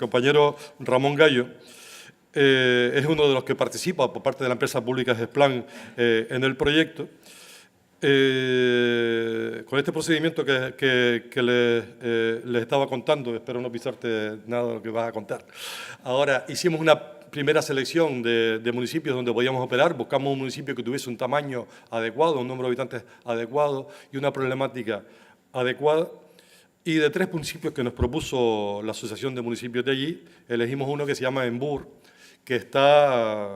compañero Ramón Gallo es uno de los que participa por parte de la empresa pública GESPLAN en el proyecto. Con este procedimiento que les estaba contando, espero no pisarte nada de lo que vas a contar. Ahora, hicimos una primera selección de municipios donde podíamos operar, buscamos un municipio que tuviese un tamaño adecuado, un número de habitantes adecuado y una problemática adecuada. Y de 3 municipios que nos propuso la Asociación de Municipios de allí, elegimos uno que se llama Embur, que está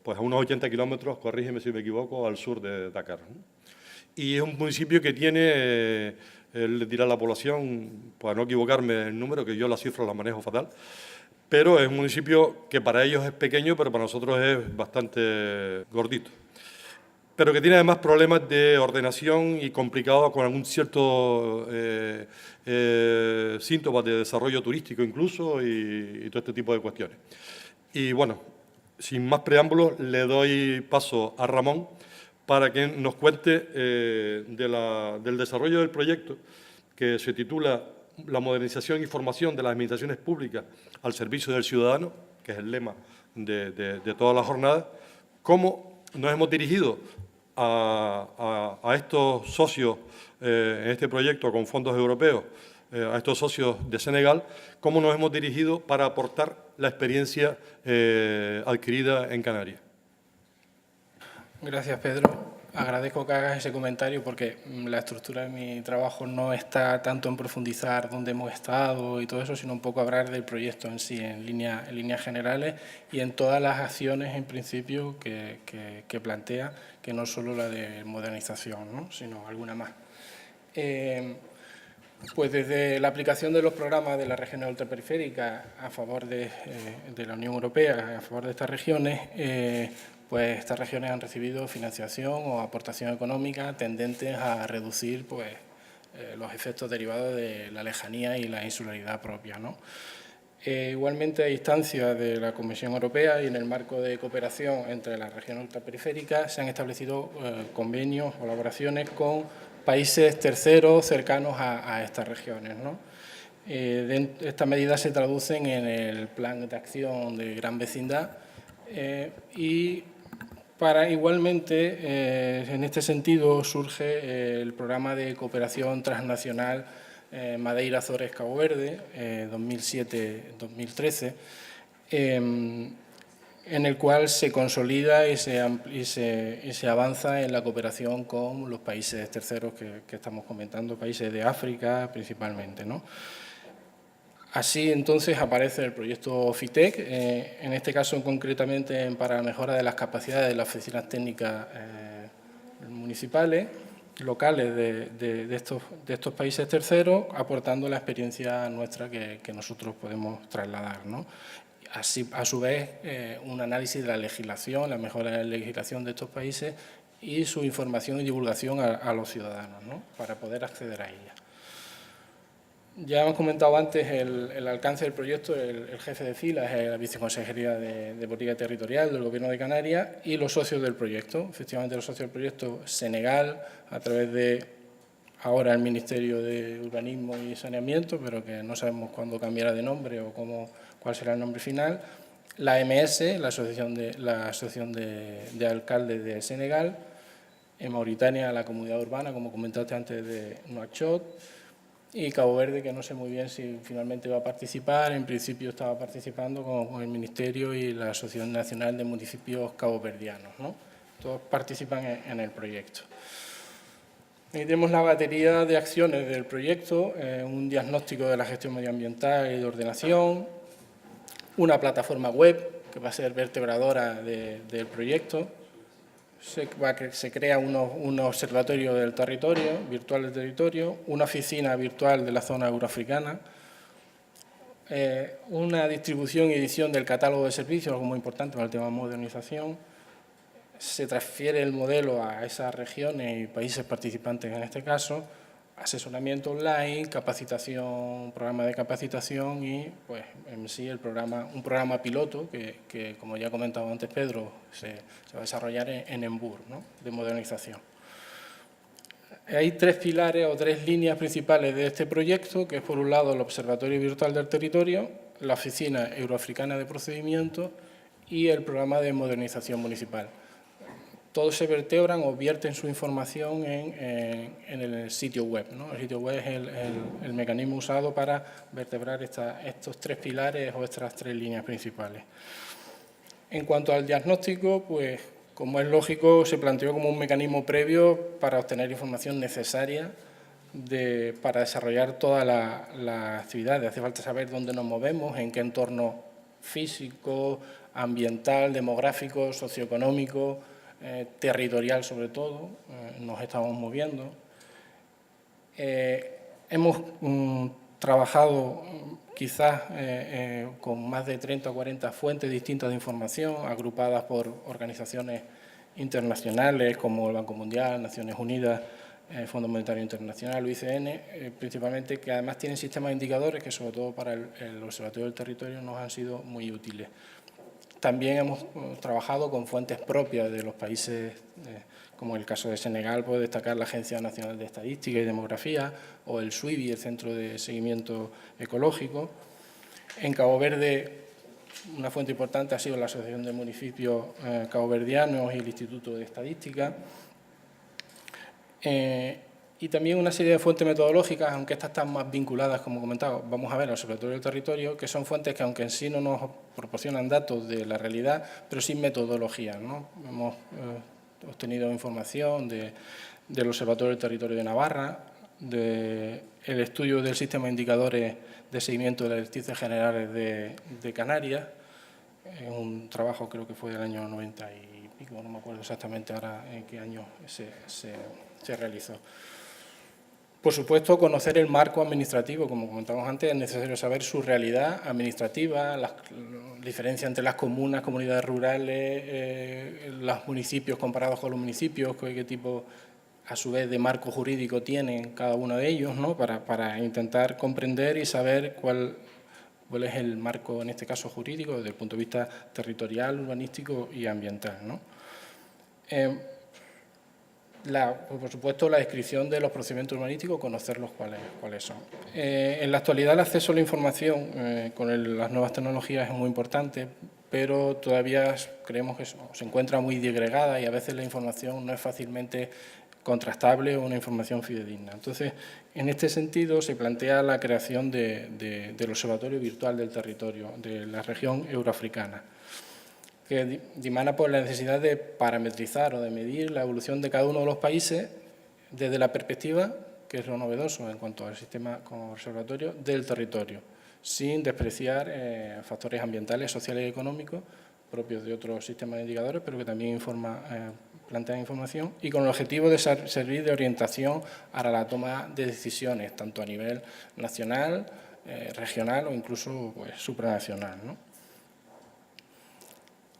pues, a unos 80 kilómetros, corrígeme si me equivoco, al sur de Dakar, ¿no? Y es un municipio que tiene, le dirá la población, para no equivocarme el número, que yo las cifras las manejo fatal, pero es un municipio que para ellos es pequeño, pero para nosotros es bastante gordito. Pero que tiene además problemas de ordenación y complicado con algún cierto síntomas de desarrollo turístico incluso y todo este tipo de cuestiones. Y bueno, sin más preámbulos, le doy paso a Ramón para que nos cuente del desarrollo del proyecto que se titula La modernización y formación de las administraciones públicas al servicio del ciudadano, que es el lema de toda la jornada, cómo nos hemos dirigido a estos socios en este proyecto con fondos europeos, a estos socios de Senegal, cómo nos hemos dirigido para aportar la experiencia adquirida en Canarias. Gracias, Pedro. Agradezco que hagas ese comentario porque la estructura de mi trabajo no está tanto en profundizar dónde hemos estado y todo eso, sino un poco hablar del proyecto en sí, en líneas generales y en todas las acciones, en principio, que plantea, que no solo la de modernización, ¿no?, sino alguna más. Pues desde la aplicación de los programas de las regiones ultraperiféricas a favor de la Unión Europea, a favor de estas regiones, pues estas regiones han recibido financiación o aportación económica tendentes a reducir pues, los efectos derivados de la lejanía y la insularidad propia, ¿no? Igualmente, a instancias de la Comisión Europea y en el marco de cooperación entre las regiones ultraperiféricas se han establecido convenios, colaboraciones con países terceros cercanos a estas regiones, ¿no? Estas medidas se traducen en el Plan de Acción de Gran Vecindad y igualmente, en este sentido, surge el programa de cooperación transnacional Madeira-Azores-Cabo Verde, 2007-2013, en el cual se consolida y se avanza en la cooperación con los países terceros que estamos comentando, países de África principalmente, ¿no? Así, entonces, aparece el proyecto FITEC, en este caso concretamente para la mejora de las capacidades de las oficinas técnicas municipales, locales de estos países terceros, aportando la experiencia nuestra que nosotros podemos trasladar, ¿no? Así, a su vez, un análisis de la legislación, la mejora de la legislación de estos países y su información y divulgación a los ciudadanos, ¿no?, para poder acceder a ella. Ya hemos comentado antes el alcance del proyecto, el jefe de fila es la Viceconsejería de Política Territorial del Gobierno de Canarias y los socios del proyecto. Efectivamente, los socios del proyecto, Senegal, a través de ahora el Ministerio de Urbanismo y Saneamiento, pero que no sabemos cuándo cambiará de nombre o cuál será el nombre final, la AMS, la Asociación de Alcaldes de Senegal, en Mauritania la Comunidad Urbana, como comentaste antes, de Nouakchott, y Cabo Verde, que no sé muy bien si finalmente va a participar, en principio estaba participando con el Ministerio y la Asociación Nacional de Municipios Caboverdianos, ¿no? Todos participan en el proyecto. Ahí tenemos la batería de acciones del proyecto, un diagnóstico de la gestión medioambiental y de ordenación, una plataforma web que va a ser vertebradora del proyecto, se crea un observatorio del territorio, virtual del territorio, una oficina virtual de la zona euroafricana, una distribución y edición del catálogo de servicios, algo muy importante para el tema de modernización. Se transfiere el modelo a esas regiones y países participantes en este caso, asesoramiento online, capacitación, programa de capacitación y, pues, en sí un programa piloto que, como ya ha comentado antes Pedro, se va a desarrollar en Embur, ¿no?, de modernización. Hay 3 pilares o 3 líneas principales de este proyecto, que es por un lado el Observatorio Virtual del Territorio, la Oficina Euroafricana de Procedimientos y el Programa de Modernización Municipal. Todos se vertebran o vierten su información en el sitio web, ¿no? El sitio web es el mecanismo usado para vertebrar estos tres pilares o estas tres líneas principales. En cuanto al diagnóstico, pues como es lógico, se planteó como un mecanismo previo para obtener información necesaria para desarrollar toda la actividad. Hace falta saber dónde nos movemos, en qué entorno físico, ambiental, demográfico, socioeconómico, territorial sobre todo, nos estamos moviendo. Hemos trabajado quizás con más de 30 o 40 fuentes distintas de información, agrupadas por organizaciones internacionales como el Banco Mundial, Naciones Unidas, Fondo Monetario Internacional, UICN, principalmente, que además tienen sistemas de indicadores que sobre todo para el Observatorio del Territorio nos han sido muy útiles. También hemos trabajado con fuentes propias de los países, como en el caso de Senegal, puedo destacar la Agencia Nacional de Estadística y Demografía o el SWIBI, el Centro de Seguimiento Ecológico. En Cabo Verde, una fuente importante ha sido la Asociación de Municipios Caboverdianos y el Instituto de Estadística. Y también una serie de fuentes metodológicas, aunque estas están más vinculadas, como comentaba, vamos a ver al Observatorio del Territorio, que son fuentes que aunque en sí no nos proporcionan datos de la realidad, pero sí metodologías, ¿no? Hemos obtenido información del Observatorio del Territorio de Navarra, del estudio del sistema de indicadores de seguimiento de las directrices generales de Canarias, un trabajo creo que fue del año 90 y pico, no me acuerdo exactamente ahora en qué año se realizó. Por supuesto, conocer el marco administrativo, como comentamos antes, es necesario saber su realidad administrativa, la diferencia entre las comunas, comunidades rurales, los municipios comparados con los municipios, qué tipo, a su vez, de marco jurídico tienen cada uno de ellos, ¿no? Para intentar comprender y saber cuál es el marco, en este caso jurídico, desde el punto de vista territorial, urbanístico y ambiental, ¿no? Por supuesto, la descripción de los procedimientos urbanísticos, conocerlos cuáles son. En la actualidad, el acceso a la información con las nuevas tecnologías es muy importante, pero todavía creemos que se encuentra muy disgregada y a veces la información no es fácilmente contrastable o una información fidedigna. Entonces, en este sentido, se plantea la creación del Observatorio Virtual del Territorio de la región euroafricana, que dimana por la necesidad de parametrizar o de medir la evolución de cada uno de los países desde la perspectiva, que es lo novedoso en cuanto al sistema como observatorio, del territorio, sin despreciar factores ambientales, sociales y económicos propios de otros sistemas de indicadores, pero que también plantean información y con el objetivo de servir de orientación para la toma de decisiones, tanto a nivel nacional, regional o incluso pues, supranacional, ¿no?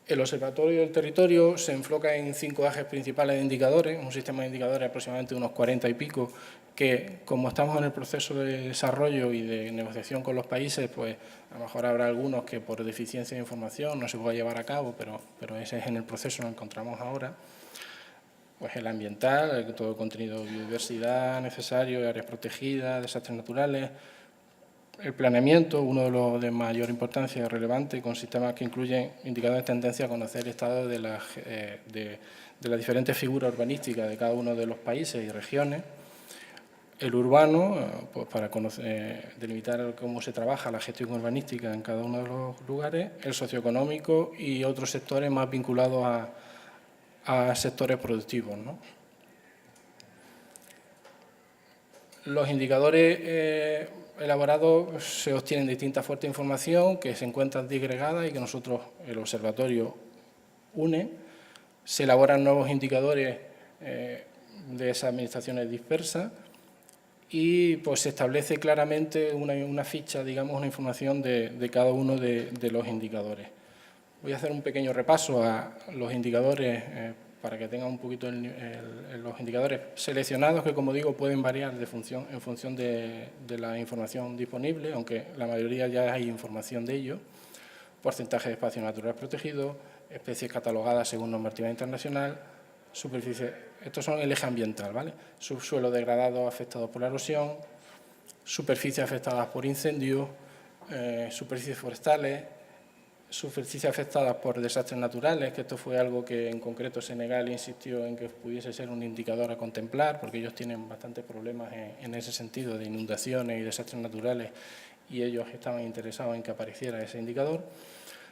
El Observatorio del Territorio se enfoca en 5 ejes principales de indicadores, un sistema de indicadores aproximadamente unos 40 y pico, que como estamos en el proceso de desarrollo y de negociación con los países, pues a lo mejor habrá algunos que por deficiencia de información no se pueda llevar a cabo, pero ese es en el proceso, nos encontramos ahora. Pues el ambiental, todo el contenido de biodiversidad necesario, áreas protegidas, desastres naturales. El planeamiento, uno de los de mayor importancia y relevante, con sistemas que incluyen indicadores de tendencia a conocer el estado de las diferentes figuras urbanísticas de cada uno de los países y regiones. El urbano, pues para delimitar cómo se trabaja la gestión urbanística en cada uno de los lugares. El socioeconómico y otros sectores más vinculados a sectores productivos, ¿no? Los indicadores elaborados se obtienen de distintas fuentes de información que se encuentran disgregadas y que nosotros, el observatorio, une. Se elaboran nuevos indicadores de esas administraciones dispersas y pues se establece claramente una ficha, digamos, una información de cada uno de los indicadores. Voy a hacer un pequeño repaso a los indicadores para que tengan un poquito los indicadores seleccionados, que como digo pueden variar en función de la información disponible, aunque la mayoría ya hay información de ello. Porcentaje de espacios naturales protegidos, especies catalogadas según normativa internacional, superficie, estos son el eje ambiental, ¿vale? Subsuelo degradado afectados por la erosión, superficies afectadas por incendios, superficies forestales, superficies afectadas por desastres naturales, que esto fue algo que en concreto Senegal insistió en que pudiese ser un indicador a contemplar, porque ellos tienen bastantes problemas en ese sentido de inundaciones y desastres naturales, y ellos estaban interesados en que apareciera ese indicador.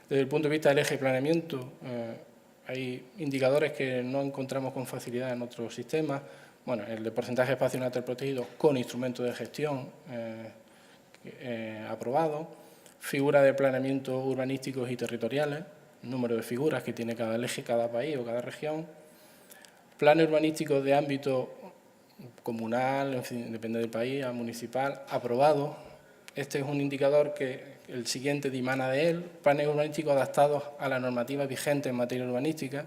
Desde el punto de vista del eje de planeamiento, hay indicadores que no encontramos con facilidad en otros sistemas. Bueno, el de porcentaje de espacio natural protegido con instrumentos de gestión aprobado, figuras de planeamiento urbanísticos y territoriales, número de figuras que tiene cada eje, cada país o cada región, planes urbanísticos de ámbito comunal, en fin, depende del país, municipal, aprobado. Este es un indicador que el siguiente dimana de él, planes urbanísticos adaptados a la normativa vigente en materia urbanística.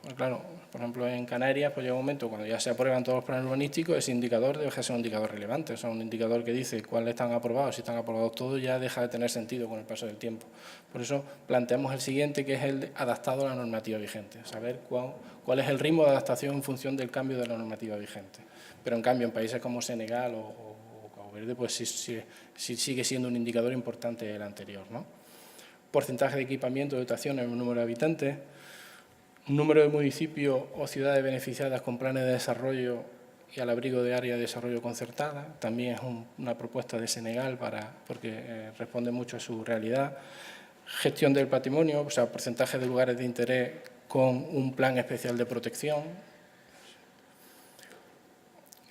Pues claro, por ejemplo, en Canarias pues llega un momento cuando ya se aprueban todos los planes urbanísticos, ese indicador debe ser un indicador relevante, o sea, un indicador que dice cuáles están aprobados, si están aprobados todos, ya deja de tener sentido con el paso del tiempo. Por eso planteamos el siguiente, que es el adaptado a la normativa vigente, saber cuál es el ritmo de adaptación en función del cambio de la normativa vigente. Pero en cambio, en países como Senegal o Cabo Verde, pues sí sigue siendo un indicador importante el anterior, ¿no? Porcentaje de equipamiento, dotación en el número de habitantes, número de municipios o ciudades beneficiadas con planes de desarrollo y al abrigo de áreas de desarrollo concertada. También es una propuesta de Senegal porque responde mucho a su realidad. Gestión del patrimonio, o sea, porcentaje de lugares de interés con un plan especial de protección.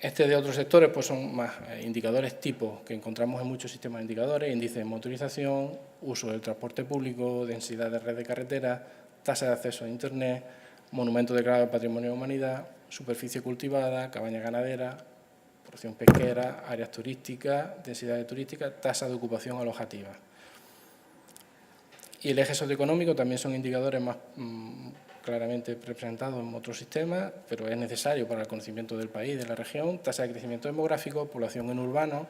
De otros sectores pues son más indicadores tipo que encontramos en muchos sistemas de indicadores, índice de motorización, uso del transporte público, densidad de red de carreteras, tasa de acceso a Internet, monumento declarado de Patrimonio de la Humanidad, superficie cultivada, cabaña ganadera, porción pesquera, áreas turísticas, densidades turísticas, tasa de ocupación alojativa. Y el eje socioeconómico también son indicadores más claramente representados en otros sistemas, pero es necesario para el conocimiento del país, de la región, tasa de crecimiento demográfico, población en urbano,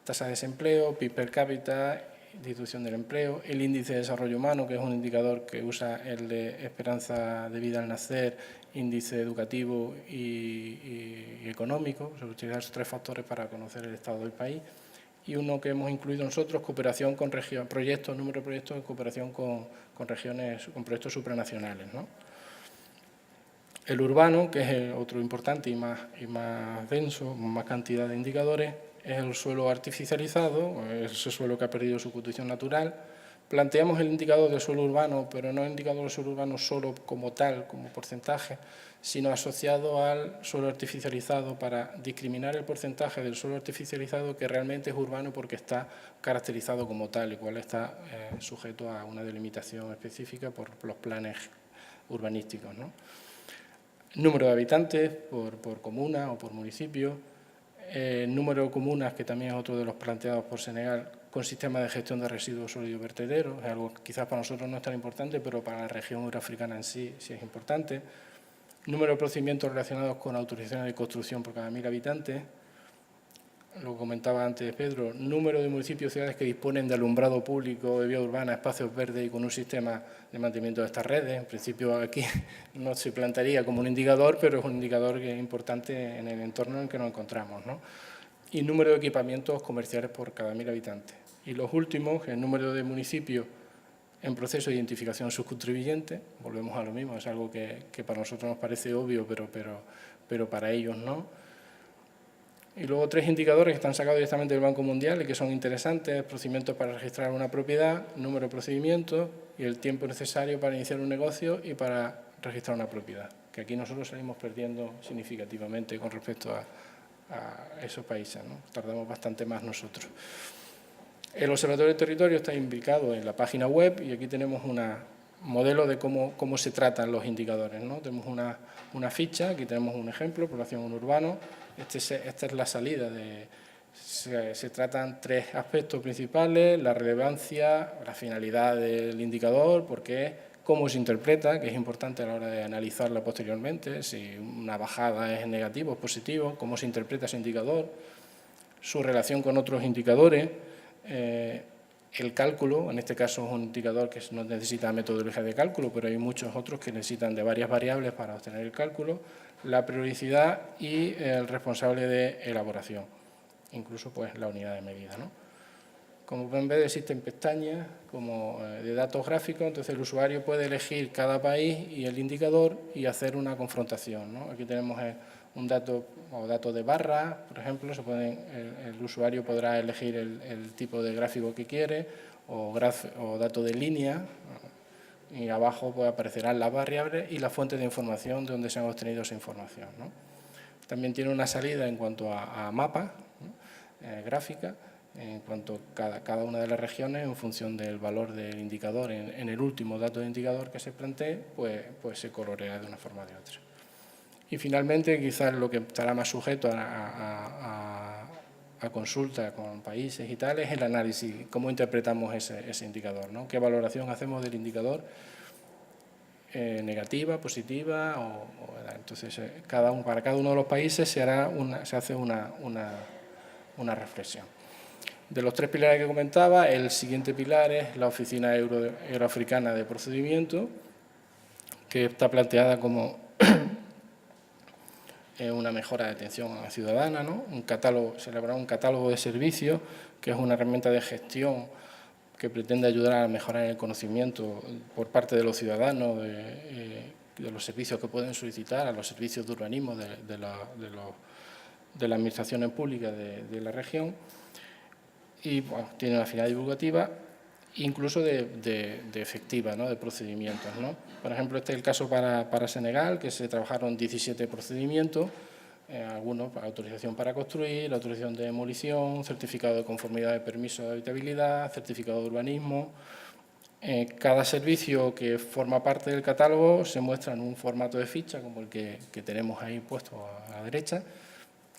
tasa de desempleo, PIB per cápita, distribución del empleo, el índice de desarrollo humano, que es un indicador que usa el de esperanza de vida al nacer, índice educativo y económico, se utilizan esos tres factores para conocer el estado del país, y uno que hemos incluido nosotros, cooperación con regiones, proyectos, número de proyectos en cooperación con regiones, con proyectos supranacionales, ¿no? El urbano, que es otro importante y más denso, con más cantidad de indicadores, es el suelo artificializado, ese suelo que ha perdido su condición natural. Planteamos el indicador del suelo urbano, pero no el indicador del suelo urbano solo como tal, como porcentaje, sino asociado al suelo artificializado para discriminar el porcentaje del suelo artificializado que realmente es urbano porque está caracterizado como tal y cual está sujeto a una delimitación específica por los planes urbanísticos, ¿no? Número de habitantes por comuna o por municipio, número de comunas, que también es otro de los planteados por Senegal, con sistema de gestión de residuos sólidos vertederos, es algo que quizás para nosotros no es tan importante, pero para la región euroafricana en sí es importante. Número de procedimientos relacionados con autorizaciones de construcción por cada 1000 habitantes, lo comentaba antes Pedro, número de municipios y ciudades que disponen de alumbrado público, de vía urbana, espacios verdes y con un sistema de mantenimiento de estas redes. En principio aquí no se plantearía como un indicador, pero es un indicador que es importante en el entorno en el que nos encontramos, ¿no? Y número de equipamientos comerciales por cada 1000 habitantes. Y los últimos, el número de municipios en proceso de identificación subcontribuyente, volvemos a lo mismo, es algo que para nosotros nos parece obvio, pero para ellos no. Y luego 3 indicadores que están sacados directamente del Banco Mundial y que son interesantes: procedimientos para registrar una propiedad, número de procedimientos y el tiempo necesario para iniciar un negocio y para registrar una propiedad, que aquí nosotros salimos perdiendo significativamente con respecto a esos países, ¿no? Tardamos bastante más nosotros. El Observatorio del Territorio está implicado en la página web y aquí tenemos un modelo de cómo se tratan los indicadores, ¿no? Tenemos una ficha, aquí tenemos un ejemplo, población en urbano. Esta es la salida. Se tratan 3 aspectos principales: la relevancia, la finalidad del indicador, cómo se interpreta, que es importante a la hora de analizarla posteriormente, si una bajada es negativo o positivo, cómo se interpreta ese indicador, su relación con otros indicadores, el cálculo, en este caso es un indicador que no necesita metodología de cálculo, pero hay muchos otros que necesitan de varias variables para obtener el cálculo, la periodicidad y el responsable de elaboración, incluso pues la unidad de medida, ¿no? Como pueden ver, existen pestañas como de datos gráficos, entonces el usuario puede elegir cada país y el indicador y hacer una confrontación, ¿no? Aquí tenemos un dato o datos de barras, por ejemplo, el usuario podrá elegir el tipo de gráfico que quiere o dato de línea, y abajo pues aparecerán las variables y la fuente de información de donde se ha obtenido esa información, ¿no? También tiene una salida en cuanto a mapas, ¿no? Gráfica, en cuanto a cada una de las regiones, en función del valor del indicador, en el último dato de indicador que se plantee, pues se colorea de una forma o de otra. Y finalmente, quizás lo que estará más sujeto a consulta con países y tal es el análisis, cómo interpretamos ese indicador, ¿no? Qué valoración hacemos del indicador, negativa, positiva, entonces para cada uno de los países se hace una reflexión. De los 3 pilares que comentaba, el siguiente pilar es la Oficina Euroafricana de Procedimiento, que está planteada como una mejora de atención a la ciudadana, ¿no? Se elaborará un catálogo de servicios, que es una herramienta de gestión que pretende ayudar a mejorar el conocimiento por parte de los ciudadanos de los servicios que pueden solicitar, a los servicios de urbanismo de las administraciones públicas de la región. Y bueno, tiene una finalidad divulgativa, incluso de efectiva, ¿no? De procedimientos, ¿no? Por ejemplo, este es el caso para Senegal, que se trabajaron 17 procedimientos, algunos para autorización para construir, autorización de demolición, certificado de conformidad de permiso de habitabilidad, certificado de urbanismo. Cada servicio que forma parte del catálogo se muestra en un formato de ficha, como el que tenemos ahí puesto a la derecha,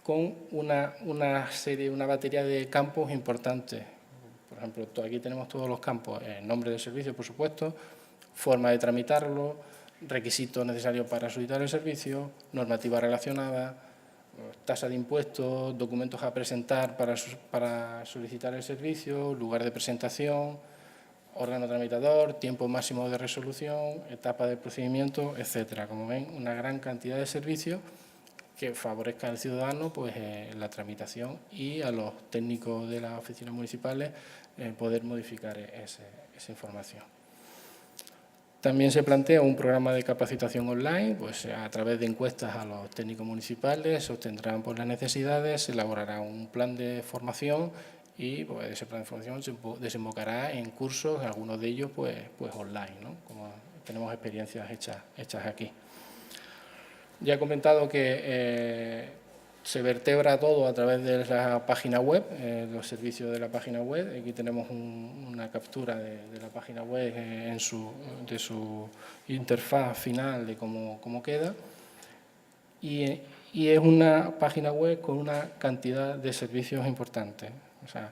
con una batería de campos importantes. Por ejemplo, aquí tenemos todos los campos, nombre del servicio, por supuesto, forma de tramitarlo, requisitos necesarios para solicitar el servicio, normativa relacionada, tasa de impuestos, documentos a presentar para solicitar el servicio, lugar de presentación, órgano tramitador, tiempo máximo de resolución, etapa de procedimiento, etcétera. Como ven, una gran cantidad de servicios que favorezcan al ciudadano pues, la tramitación y a los técnicos de las oficinas municipales poder modificar esa información. También se plantea un programa de capacitación online, pues a través de encuestas a los técnicos municipales, se obtendrán pues, las necesidades, se elaborará un plan de formación y pues, ese plan de formación se desembocará en cursos, algunos de ellos pues online, ¿no? Como tenemos experiencias hechas aquí. Ya he comentado que se vertebra todo a través de la página web, los servicios de la página web. Aquí tenemos una captura de la página web de su interfaz final de cómo queda. Y es una página web con una cantidad de servicios importantes. O sea,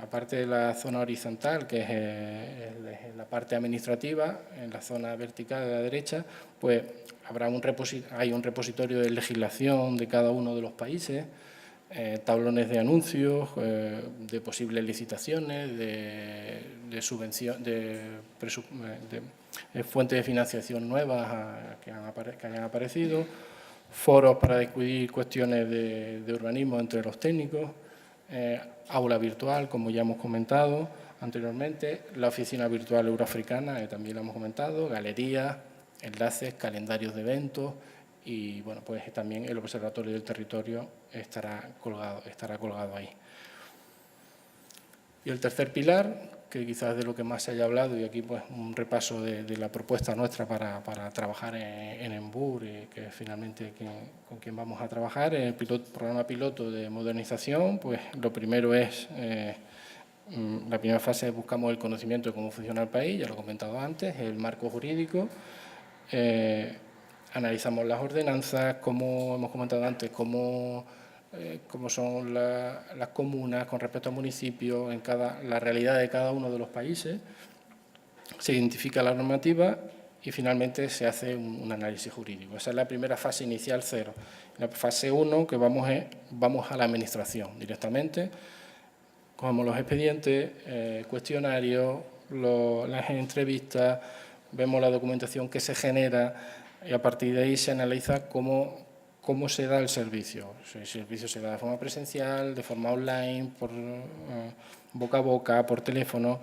aparte de la zona horizontal, que es la parte administrativa, en la zona vertical de la derecha, pues hay un repositorio de legislación de cada uno de los países, tablones de anuncios, de posibles licitaciones, de subvención, de fuentes de financiación nuevas que hayan aparecido, foros para discutir cuestiones de urbanismo entre los técnicos, aula virtual, como ya hemos comentado anteriormente, la oficina virtual euroafricana, también lo hemos comentado, galerías, enlaces, calendarios de eventos y bueno, pues también el Observatorio del Territorio estará colgado ahí. Y el tercer pilar, que quizás es de lo que más se haya hablado, y aquí pues un repaso de la propuesta nuestra para trabajar en Embur, que finalmente con quien vamos a trabajar, en el programa piloto de modernización, pues lo primero es, la primera fase buscamos el conocimiento de cómo funciona el país, ya lo he comentado antes, el marco jurídico, analizamos las ordenanzas, como hemos comentado antes, cómo son las comunas con respecto al municipio, la realidad de cada uno de los países, se identifica la normativa y finalmente se hace un análisis jurídico. Esa es la primera fase inicial, 0. En la fase 1, que vamos a la administración directamente, cogemos los expedientes, cuestionarios, las entrevistas, vemos la documentación que se genera y a partir de ahí se analiza cómo cómo se da el servicio. Si el servicio se da de forma presencial, de forma online, por boca a boca, por teléfono.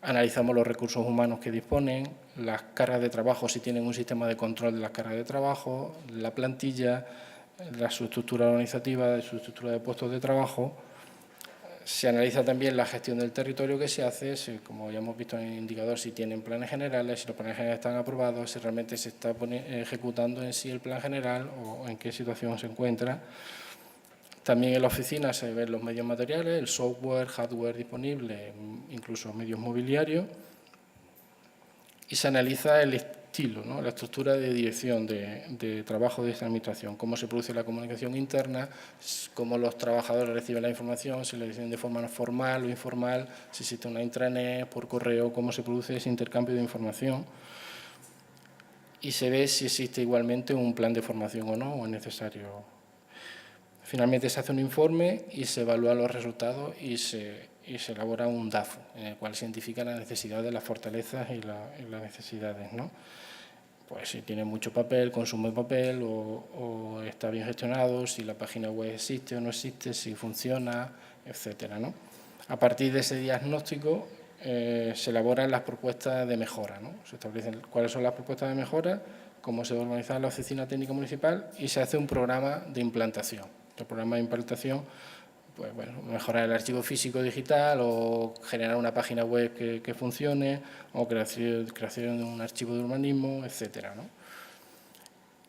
Analizamos los recursos humanos que disponen, las cargas de trabajo, si tienen un sistema de control de las cargas de trabajo, la plantilla, la subestructura organizativa, su estructura de puestos de trabajo. Se analiza también la gestión del territorio que se hace, como ya hemos visto en el indicador, si tienen planes generales, si los planes generales están aprobados, si realmente se está ejecutando en sí el plan general o en qué situación se encuentra. También en la oficina se ven los medios materiales, el software, hardware disponible, incluso medios mobiliarios, y se analiza el estilo, ¿no? La estructura de dirección de trabajo de esta administración, cómo se produce la comunicación interna, cómo los trabajadores reciben la información, si la reciben de forma formal o informal, si existe una intranet, por correo, cómo se produce ese intercambio de información. Y se ve si existe igualmente un plan de formación o no, o es necesario. Finalmente se hace un informe y se evalúan los resultados y se elabora un DAFO, en el cual se identifican las necesidades, las fortalezas y las necesidades, ¿no? Pues si tiene mucho papel, consumo de papel, o está bien gestionado, si la página web existe o no existe, si funciona, etcétera, ¿no? A partir de ese diagnóstico se elaboran las propuestas de mejora, ¿no? Se establecen cuáles son las propuestas de mejora, cómo se va a organizar la oficina técnica municipal y se hace un programa de implantación. El programa de implantación, pues bueno, mejorar el archivo físico digital o generar una página web que funcione o creación de un archivo de urbanismo, etcétera, ¿no?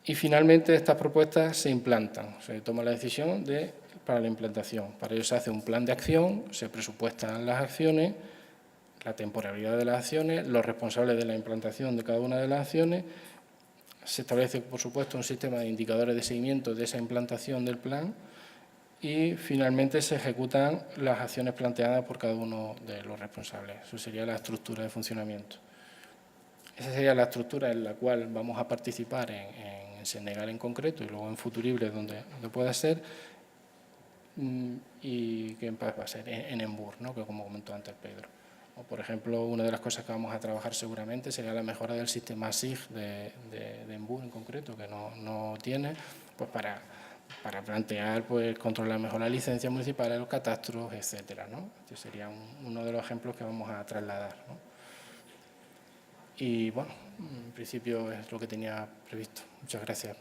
Y finalmente estas propuestas se implantan, se toma la decisión para la implantación. Para ello se hace un plan de acción, se presupuestan las acciones, la temporalidad de las acciones, los responsables de la implantación de cada una de las acciones. Se establece, por supuesto, un sistema de indicadores de seguimiento de esa implantación del plan y, finalmente, se ejecutan las acciones planteadas por cada uno de los responsables. Eso sería la estructura de funcionamiento. Esa sería la estructura en la cual vamos a participar en Senegal en concreto y luego en Futuribles, donde pueda ser, y que va a ser en Embur, ¿no? Que como comentó antes Pedro. O, por ejemplo, una de las cosas que vamos a trabajar seguramente sería la mejora del sistema SIG de Embur en concreto, que no tiene, pues para plantear, pues controlar mejor las licencias municipales, los catastros, etcétera, ¿no? Este sería uno de los ejemplos que vamos a trasladar, ¿no? Y bueno, en principio es lo que tenía previsto. Muchas gracias.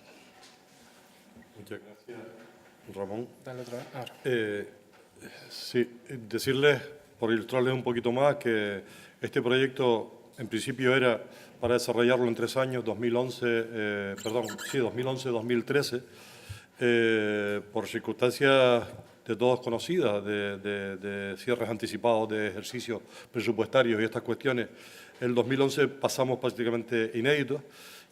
Muchas gracias, Ramón. Dale otra vez. Ahora. Sí, decirles, por ilustrarles un poquito más, que este proyecto en principio era para desarrollarlo en 3 años, 2011-2013, por circunstancias de todos conocidas, de cierres anticipados de ejercicios presupuestarios y estas cuestiones. El 2011 pasamos prácticamente inéditos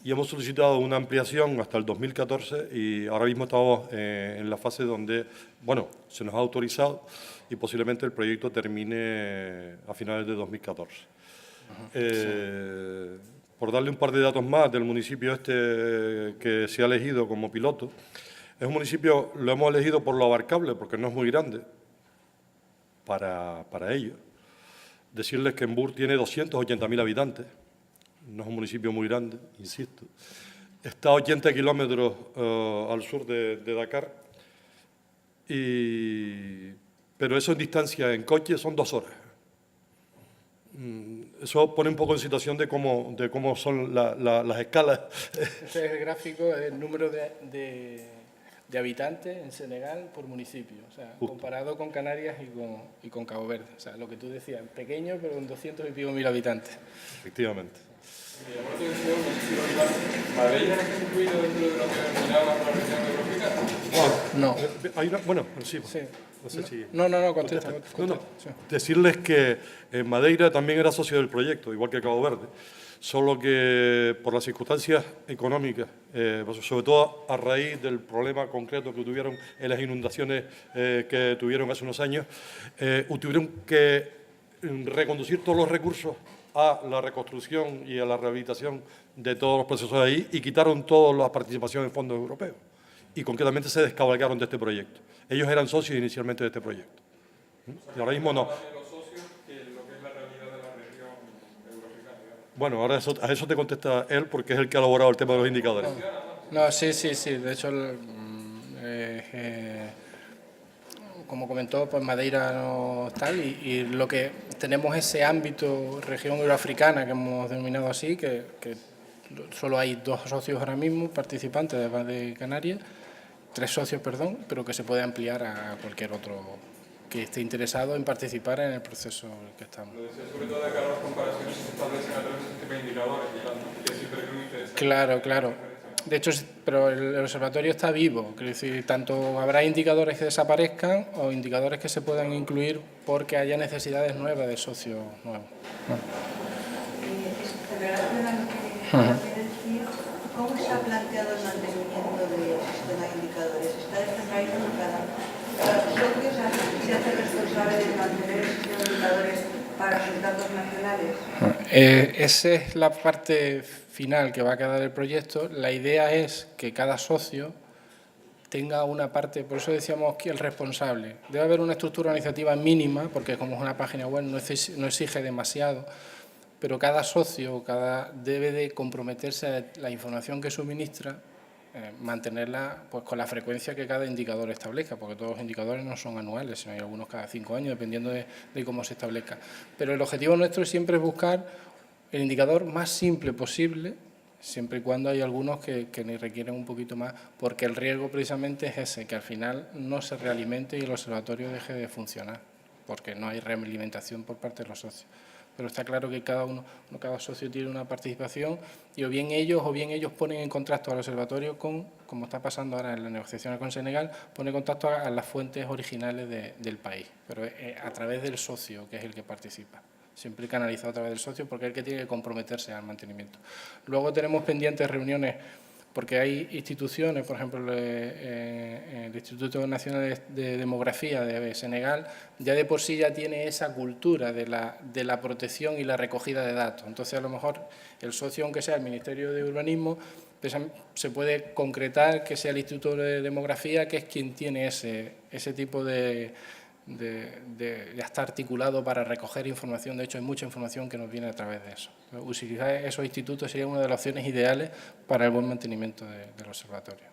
y hemos solicitado una ampliación hasta el 2014 y ahora mismo estamos en la fase donde, bueno, se nos ha autorizado y posiblemente el proyecto termine a finales de 2014. Por darle un par de datos más del municipio este que se ha elegido como piloto, es un municipio, lo hemos elegido por lo abarcable, porque no es muy grande para ello. Decirles que Embur tiene 280.000 habitantes, no es un municipio muy grande, insisto. Está a 80 kilómetros al sur de Dakar, pero eso en distancia en coche son 2 horas. Eso pone un poco en situación de cómo son las escalas. Este es el gráfico, el número de habitantes en Senegal por municipio, o sea, comparado con Canarias y con Cabo Verde. O sea, lo que tú decías, pequeño, pero con 200 y pico mil habitantes. Efectivamente. ¿Madeira está incluido dentro de lo que mencionaba la región geográfica? No. Hay una, bueno, sí. Sí. No sé si... No, contesta. No. Sí. Decirles que Madeira también era socio del proyecto, igual que Cabo Verde, solo que por las circunstancias económicas, sobre todo a raíz del problema concreto que tuvieron en las inundaciones que tuvieron hace unos años, tuvieron que reconducir todos los recursos a la reconstrucción y a la rehabilitación de todos los procesos de ahí y quitaron toda la participación en fondos europeos y concretamente se descabalgaron de este proyecto. Ellos eran socios inicialmente de este proyecto. Y ahora mismo no. Bueno, ahora a eso te contesta él porque es el que ha elaborado el tema de los indicadores. No, sí. De hecho, como comentó, pues Madeira no tal, y lo que tenemos ese ámbito, región euroafricana, que hemos denominado así, que solo hay 2 socios ahora mismo, participantes, además de Canarias, 3 socios, perdón, pero que se puede ampliar a cualquier otro que esté interesado en participar en el proceso en el que estamos. Lo decía sobre todo de cara a las comparaciones que se establecen a través de este tipo de indicadores, que siempre es muy interesante. Claro. De hecho, pero el observatorio está vivo, quiero decir, tanto habrá indicadores que desaparezcan o indicadores que se puedan incluir porque haya necesidades nuevas de socios nuevos. En relación a lo que decía, ¿cómo se ha planteado el mantenimiento del sistema de indicadores? ¿Está descentralizado cada socio? ¿Se hace responsable de mantener el sistema de indicadores para sus datos nacionales? Esa es la parte final que va a quedar del proyecto. La idea es que cada socio tenga una parte, por eso decíamos que el responsable. Debe haber una estructura organizativa mínima, porque como es una página web no exige demasiado, pero cada socio debe de comprometerse a la información que suministra, mantenerla pues con la frecuencia que cada indicador establezca, porque todos los indicadores no son anuales, sino hay algunos cada 5 años, dependiendo de cómo se establezca. Pero el objetivo nuestro siempre es buscar el indicador más simple posible, siempre y cuando hay algunos que ni requieren un poquito más, porque el riesgo precisamente es ese, que al final no se realimente y el observatorio deje de funcionar, porque no hay realimentación por parte de los socios. Pero está claro que cada socio tiene una participación y o bien ellos ponen en contacto al observatorio con, como está pasando ahora en las negociaciones con Senegal, pone en contacto a las fuentes originales del país, pero a través del socio, que es el que participa. Siempre canalizado a través del socio porque es el que tiene que comprometerse al mantenimiento. Luego tenemos pendientes reuniones porque hay instituciones, por ejemplo, el Instituto Nacional de Demografía de Senegal, ya de por sí ya tiene esa cultura de la protección y la recogida de datos. Entonces, a lo mejor el socio, aunque sea el Ministerio de Urbanismo, se puede concretar que sea el Instituto de Demografía, que es quien tiene ese tipo ya está articulado para recoger información. De hecho, hay mucha información que nos viene a través de eso. Utilizar esos institutos sería una de las opciones ideales para el buen mantenimiento del observatorio.